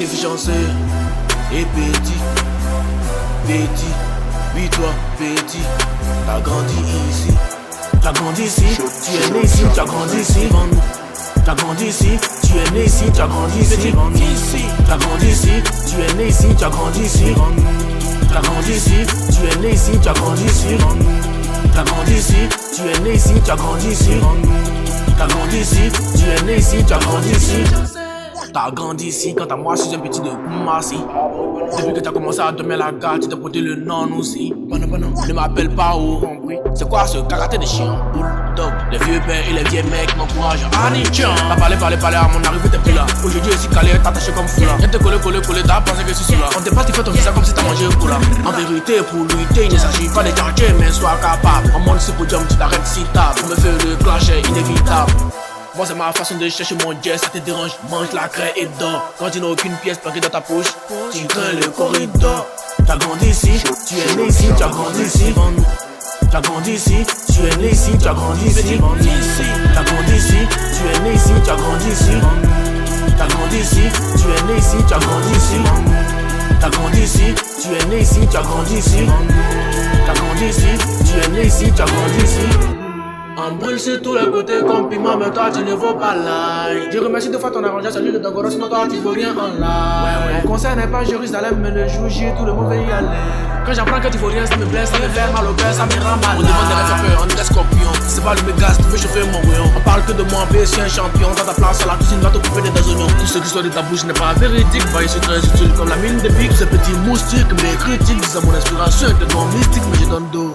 inefficience et petit, oui toi petit, t'as grandi ici, tu es né ici, tu as grandi ici, t'as grandi ici, tu es né ici, tu as grandi ici, t'as grandi ici, tu es né ici, tu as grandi ici, t'as grandi ici, tu es né ici, tu as grandi ici, t'as grandi ici, tu es né ici, tu as grandi ici, t'as grandi ici, tu es né ici, tu as grandi ici. T'as grandi ici, quant à moi, je suis un petit de Koumassi. Depuis que t'as commencé à dormir la gare, tu t'es porté le nom aussi. Ne m'appelle pas au rembris. C'est quoi ce karaté de chien? Bulldog. Les vieux pères et les vieux mecs m'encouragent. Annie, tiens. T'as parlé à mon arrivée, t'es plus là. Aujourd'hui, aussi calé, t'as attaché comme foulard. Viens te coller, t'as pensé que je suis là. On dépasse, tu fais ton visa comme si t'as mangé un cola. En vérité, pour lutter, il ne s'agit pas de quartier, mais sois capable. On monte ce podium, tu t'arrêtes si tard. On me fait le clash, est inévitable. Moi c'est ma façon de chercher mon jet, ça te dérange, mange la craie et dors. Quand tu n'as aucune pièce parée dans ta poche, tu crains le corridor. T'as grandi ici, tu es né ici, tu as grandi ici. T'as grandi ici, tu es né ici, tu as grandi ici. T'as grandi ici, tu es né ici, tu as grandi ici. T'as grandi ici, tu es né ici, tu as grandi ici. T'as grandi ici, tu es né ici, tu as grandi ici. T'as grandi ici, tu es né ici, tu as grandi ici. On brûle sur tous les côtés comme piment, mais toi tu ne vaux pas l'ail. Je remercie deux fois ton arrangement, celui de Dagoro, sinon toi tu vaux rien en live. Mon conseil n'est pas Jérusalem, mais le jour J, tout le monde veut y aller. Quand j'apprends que tu vaux rien, ça me blesse, ça me fait mal au cœur, ça me rend mal. On demande des rêves, on est scorpion. C'est pas le mégas, tu veux chauffer mon rayon. On parle que de moi, en suis un champion. Dans ta place, à la cuisine, va te couper des oignons. Tout ce qui sort de ta bouche n'est pas véridique. Va ici très utile comme la mine de pique. Ce petit moustique, mes critiques disent à mon inspiration, que ton mystique, mais je donne dos.